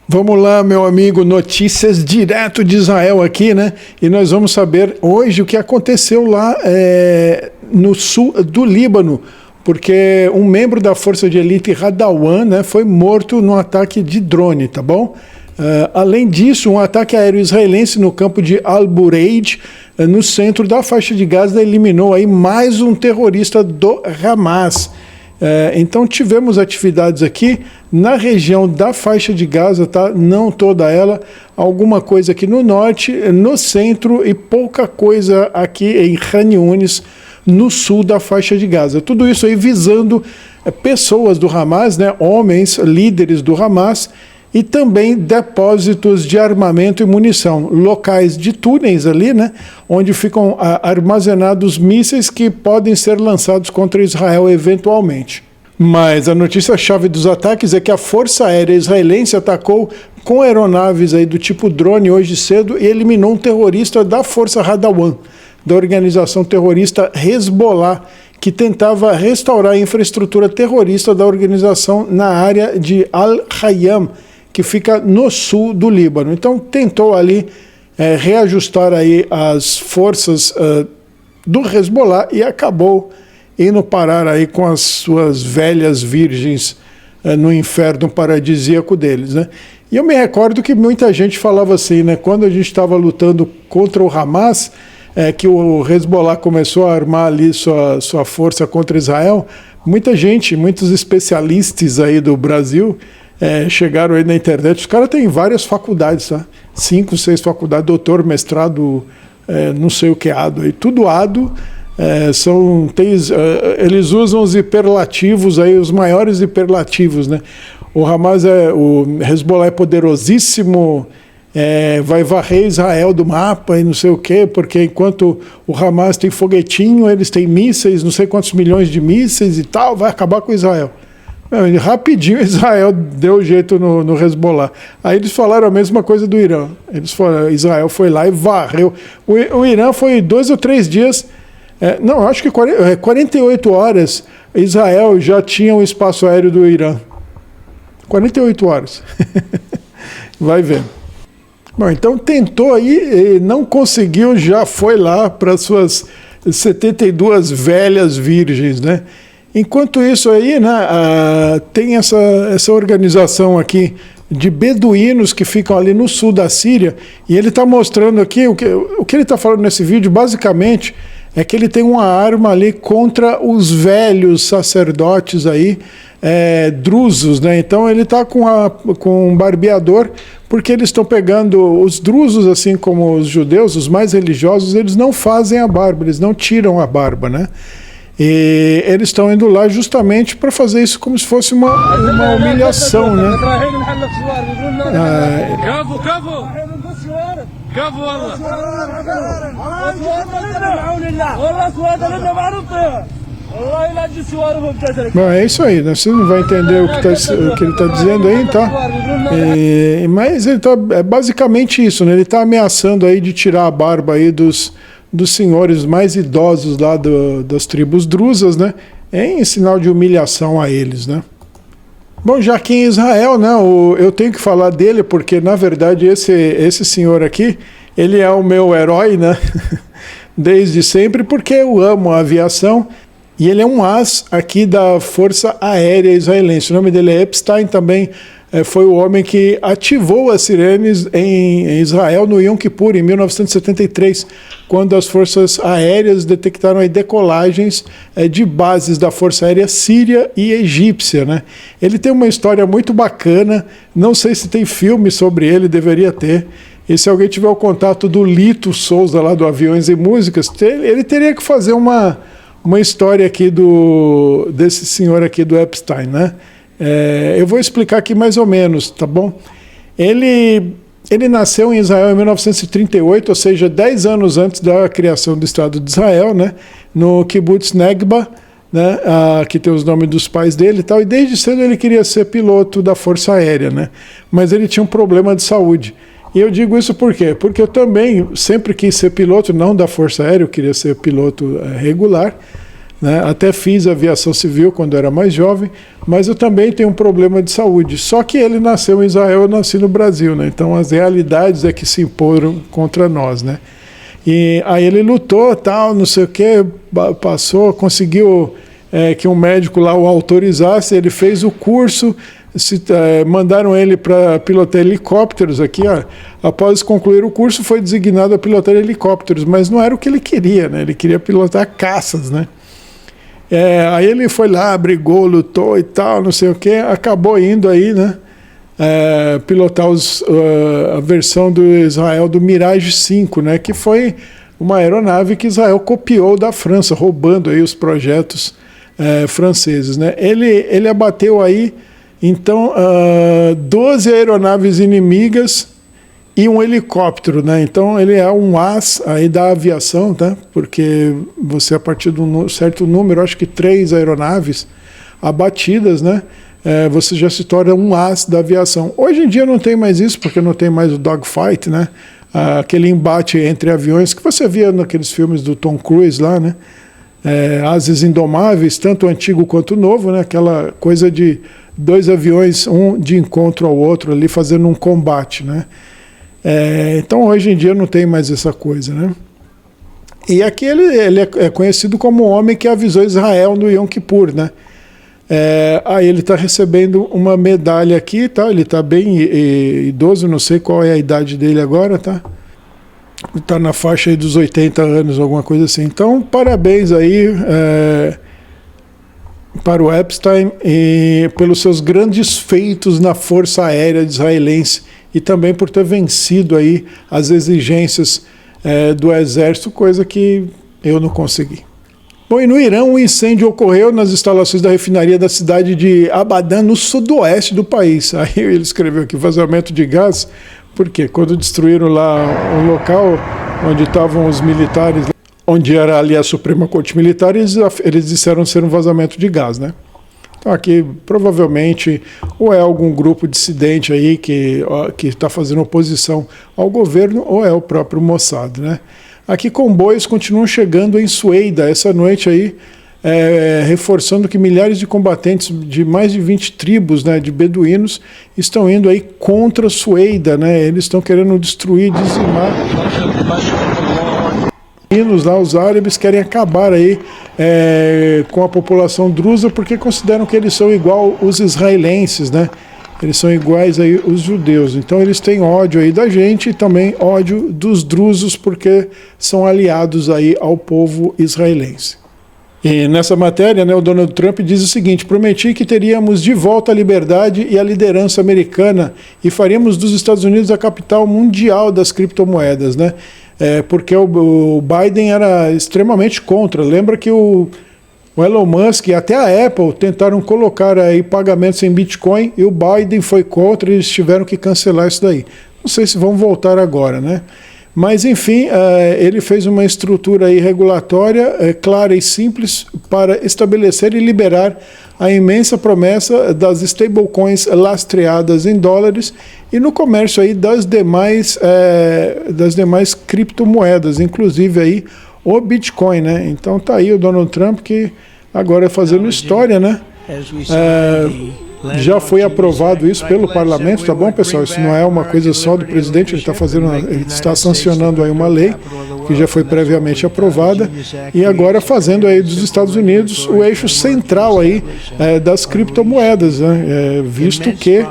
Vamos lá, meu amigo, notícias direto de Israel aqui, né? E nós vamos saber hoje o que aconteceu lá no sul do Líbano, porque um membro da força de elite Radawan, né, foi morto num ataque de drone, tá bom? Além disso, um ataque aéreo israelense no campo de Al-Bureid, no centro da faixa de Gaza, eliminou aí mais um terrorista do Hamas. Então tivemos atividades aqui na região da faixa de Gaza, tá? Não toda ela, alguma coisa aqui no norte, no centro e pouca coisa aqui em Khan Yunis, no sul da faixa de Gaza. Tudo isso aí visando pessoas do Hamas, né? Homens, líderes do Hamas, e também depósitos de armamento e munição, locais de túneis ali, né, onde ficam armazenados mísseis que podem ser lançados contra Israel eventualmente. Mas a notícia-chave dos ataques é que a Força Aérea Israelense atacou com aeronaves aí do tipo drone hoje cedo e eliminou um terrorista da Força Radawan, da organização terrorista Hezbollah, que tentava restaurar a infraestrutura terrorista da organização na área de Al-Hayam, que fica no sul do Líbano. Então tentou ali reajustar aí as forças do Hezbollah e acabou indo parar aí com as suas velhas virgens no inferno paradisíaco deles, né? E eu me recordo que muita gente falava assim, né? Quando a gente estava lutando contra o Hamas, que o Hezbollah começou a armar ali sua força contra Israel, muita gente, muitos especialistas aí do Brasil chegaram aí na internet. Os caras têm várias faculdades, tá? 5, 6 faculdades, doutor, mestrado, não sei o que aí, tudo ado. Eles usam os hiperlativos aí, os maiores hiperlativos, né? O Hamas o Hezbollah é poderosíssimo, vai varrer Israel do mapa e não sei o quê, porque enquanto o Hamas tem foguetinho, eles têm mísseis, não sei quantos milhões de mísseis e tal, vai acabar com Israel. Rapidinho Israel deu jeito no Hezbollah. Aí eles falaram a mesma coisa do Irã. Israel foi lá e varreu. O Irã foi 2 ou 3 dias, acho que 48 horas, Israel já tinha o espaço aéreo do Irã. 48 horas. Vai ver. Bom, então tentou aí, não conseguiu, já foi lá para suas 72 velhas virgens, né? Enquanto isso aí, né, tem essa organização aqui de beduínos que ficam ali no sul da Síria, e ele está mostrando aqui, o que ele está falando nesse vídeo, basicamente, é que ele tem uma arma ali contra os velhos sacerdotes aí, drusos, né? Então ele está com um barbeador, porque eles estão pegando os drusos, assim como os judeus, os mais religiosos, eles não fazem a barba, eles não tiram a barba, né? E eles estão indo lá justamente para fazer isso como se fosse uma humilhação, né? Bom, é isso aí, né? Você não vai entender o que ele está dizendo aí, tá? Mas ele tá, basicamente isso, né? Ele está ameaçando aí de tirar a barba aí dos senhores mais idosos lá das tribos drusas, né, em sinal de humilhação a eles, né. Bom, já aqui em Israel, né, eu tenho que falar dele porque, na verdade, esse senhor aqui, ele é o meu herói, né, desde sempre, porque eu amo a aviação e ele é um as aqui da Força Aérea Israelense. O nome dele é Epstein, também foi o homem que ativou as sirenes em Israel no Yom Kippur, em 1973, quando as forças aéreas detectaram aí decolagens de bases da Força Aérea Síria e Egípcia, né? Ele tem uma história muito bacana, não sei se tem filme sobre ele, deveria ter. E se alguém tiver o contato do Lito Souza, lá do Aviões e Músicas, ele teria que fazer uma história aqui desse senhor aqui do Epstein, né? Eu vou explicar aqui mais ou menos, tá bom? Ele nasceu em Israel em 1938, ou seja, 10 anos antes da criação do Estado de Israel, né? No Kibbutz Negba, né? Que tem os nomes dos pais dele e tal, e desde cedo ele queria ser piloto da Força Aérea, né? Mas ele tinha um problema de saúde. E eu digo isso por quê? Porque eu também sempre quis ser piloto, não da Força Aérea, eu queria ser piloto regular, né? Até fiz aviação civil quando era mais jovem, mas eu também tenho um problema de saúde. Só que ele nasceu em Israel, eu nasci no Brasil, né? Então as realidades é que se imporam contra nós, né? E aí ele lutou, tal, não sei o que, passou, conseguiu que um médico lá o autorizasse, ele fez o curso, mandaram ele para pilotar helicópteros aqui, ó. Após concluir o curso foi designado a pilotar helicópteros, mas não era o que ele queria, né? Ele queria pilotar caças, né? Aí ele foi lá, brigou, lutou e tal, não sei o que, acabou indo aí, né? Pilotar a versão do Israel do Mirage 5, né? Que foi uma aeronave que Israel copiou da França, roubando aí os projetos franceses, né? Ele abateu aí, então, 12 aeronaves inimigas e um helicóptero, né? Então ele é um as aí da aviação, tá? Porque você, a partir de um certo número, acho que 3 aeronaves abatidas, né? Você já se torna um as da aviação. Hoje em dia não tem mais isso, porque não tem mais o dogfight, né? Aquele embate entre aviões que você via naqueles filmes do Tom Cruise lá, né? Ases Indomáveis, tanto o antigo quanto o novo, né? Aquela coisa de 2 aviões, um de encontro ao outro ali, fazendo um combate, né? Então hoje em dia não tem mais essa coisa, né? E aqui ele é conhecido como o homem que avisou Israel no Yom Kippur, né? Aí ele está recebendo uma medalha aqui, tá? Ele está bem idoso, não sei qual é a idade dele agora, tá? Está na faixa aí dos 80 anos, alguma coisa assim. Então, parabéns aí para o Epstein e pelos seus grandes feitos na Força Aérea israelense e também por ter vencido aí as exigências do exército, coisa que eu não consegui. Bom, e no Irã, um incêndio ocorreu nas instalações da refinaria da cidade de Abadan, no sudoeste do país. Aí ele escreveu aqui, vazamento de gás, porque quando destruíram lá o local onde estavam os militares, onde era ali a Suprema Corte Militar, eles disseram ser um vazamento de gás, né? Então aqui provavelmente ou é algum grupo dissidente aí que está fazendo oposição ao governo ou é o próprio Mossad, né? Aqui comboios continuam chegando em Sueida essa noite aí, reforçando que milhares de combatentes de mais de 20 tribos, né, de beduínos estão indo aí contra Sueida, né? Eles estão querendo destruir, dizimar. Lá, os árabes querem acabar aí com a população drusa porque consideram que eles são igual os israelenses, né? Eles são iguais aí os judeus. Então eles têm ódio aí da gente e também ódio dos drusos porque são aliados aí ao povo israelense. E nessa matéria, né, o Donald Trump diz o seguinte: prometi que teríamos de volta a liberdade e a liderança americana e faríamos dos Estados Unidos a capital mundial das criptomoedas, né? Porque o Biden era extremamente contra. Lembra que o Elon Musk e até a Apple tentaram colocar aí pagamentos em Bitcoin e o Biden foi contra e eles tiveram que cancelar isso daí. Não sei se vão voltar agora, né? Mas, enfim, ele fez uma estrutura aí regulatória clara e simples para estabelecer e liberar a imensa promessa das stablecoins lastreadas em dólares e no comércio aí das demais criptomoedas, inclusive aí o Bitcoin, né? Então tá aí o Donald Trump que agora fazendo história, né? Já foi aprovado isso pelo parlamento, tá bom, pessoal? Isso não é uma coisa só do presidente, ele está sancionando aí uma lei que já foi previamente aprovada e agora fazendo aí dos Estados Unidos o eixo central aí das criptomoedas, né? Visto que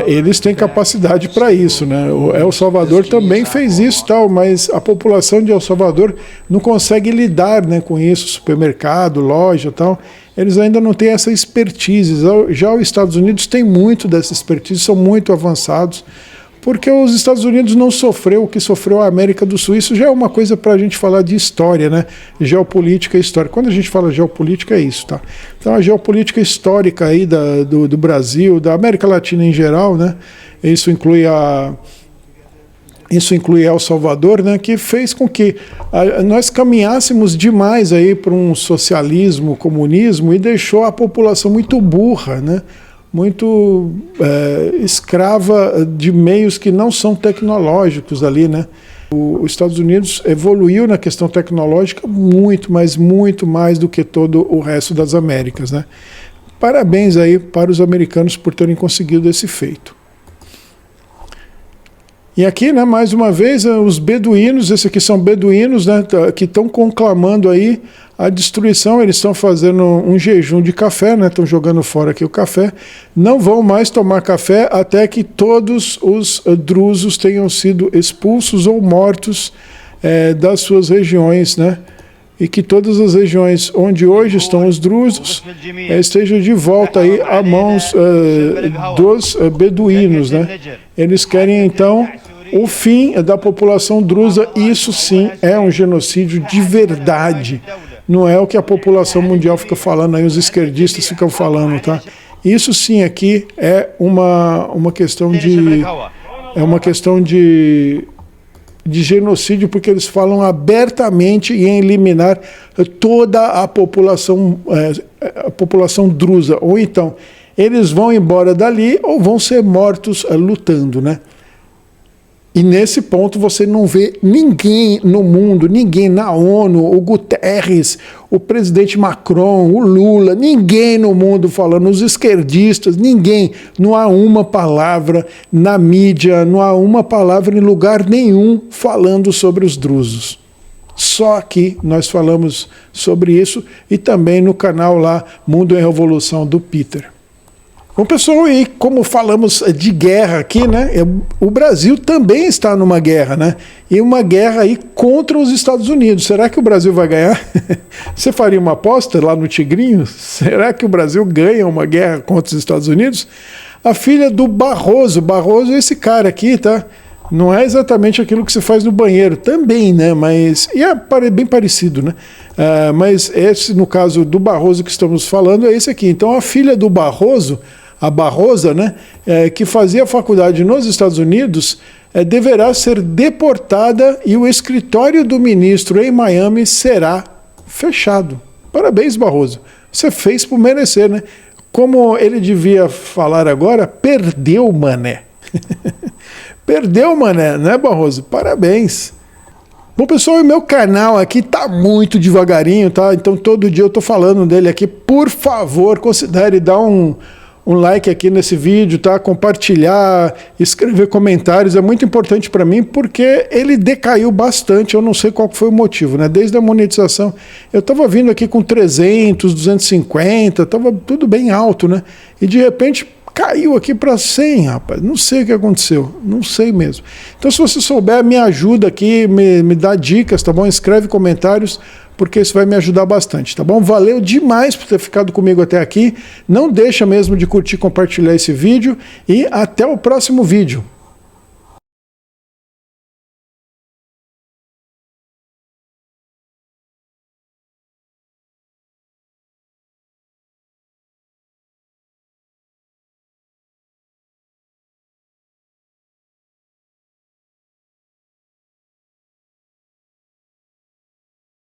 eles têm capacidade para isso, né? O El Salvador também fez isso, tal, mas a população de El Salvador não consegue lidar, né, com isso, supermercado, loja, tal. Eles ainda não têm essa expertise. Já os Estados Unidos têm muito dessa expertise, são muito avançados, porque os Estados Unidos não sofreu o que sofreu a América do Sul. Isso já é uma coisa para a gente falar de história, né? Geopolítica e história. Quando a gente fala geopolítica é isso, tá? Então a geopolítica histórica aí do Brasil, da América Latina em geral, né? Isso inclui El Salvador, né, que fez com que nós caminhássemos demais aí para um socialismo, comunismo e deixou a população muito burra, né, muito escrava de meios que não são tecnológicos ali, né. Os Estados Unidos evoluiu na questão tecnológica muito, mas muito mais do que todo o resto das Américas, né? Parabéns aí para os americanos por terem conseguido esse feito. E aqui, né, mais uma vez, os beduínos, esses aqui são beduínos, né, que estão conclamando aí a destruição. Eles estão fazendo um jejum de café, né, estão jogando fora aqui o café. Não vão mais tomar café até que todos os drusos tenham sido expulsos ou mortos das suas regiões, né? E que todas as regiões onde hoje estão os drusos estejam de volta aí a mãos dos beduínos, né? Eles querem então o fim da população drusa. Isso sim é um genocídio de verdade. Não é o que a população mundial fica falando aí, os esquerdistas ficam falando, tá? Isso sim aqui é uma questão de genocídio, porque eles falam abertamente em eliminar toda a população drusa. Ou então, eles vão embora dali ou vão ser mortos lutando, né? E nesse ponto você não vê ninguém no mundo, ninguém na ONU, o Guterres, o presidente Macron, o Lula, ninguém no mundo falando, os esquerdistas, ninguém. Não há uma palavra na mídia, não há uma palavra em lugar nenhum falando sobre os drusos. Só aqui nós falamos sobre isso e também no canal lá Mundo em Revolução do Peter. Bom, pessoal, e como falamos de guerra aqui, né? O Brasil também está numa guerra, né? E uma guerra aí contra os Estados Unidos. Será que o Brasil vai ganhar? Você faria uma aposta lá no Tigrinho? Será que o Brasil ganha uma guerra contra os Estados Unidos? A filha do Barroso é esse cara aqui, tá? Não é exatamente aquilo que se faz no banheiro, também, né? Mas e é bem parecido, né? Mas esse, no caso do Barroso que estamos falando, é esse aqui. Então a filha do Barroso, a Barrosa, né, que fazia faculdade nos Estados Unidos, deverá ser deportada e o escritório do ministro em Miami será fechado. Parabéns, Barroso. Você fez por merecer, né? Como ele devia falar agora, perdeu, mané. Perdeu, mané, né, Barroso? Parabéns. Bom, pessoal, o meu canal aqui tá muito devagarinho, tá? Então todo dia eu tô falando dele aqui. Por favor, considere dar um like aqui nesse vídeo, tá? Compartilhar, escrever comentários, é muito importante para mim porque ele decaiu bastante, eu não sei qual foi o motivo, né? Desde a monetização, eu tava vindo aqui com 300, 250, tava tudo bem alto, né? E de repente caiu aqui para 100, rapaz, não sei o que aconteceu, não sei mesmo. Então se você souber, me ajuda aqui, me dá dicas, tá bom? Escreve comentários, porque isso vai me ajudar bastante, tá bom? Valeu demais por ter ficado comigo até aqui. Não deixa mesmo de curtir e compartilhar esse vídeo e até o próximo vídeo.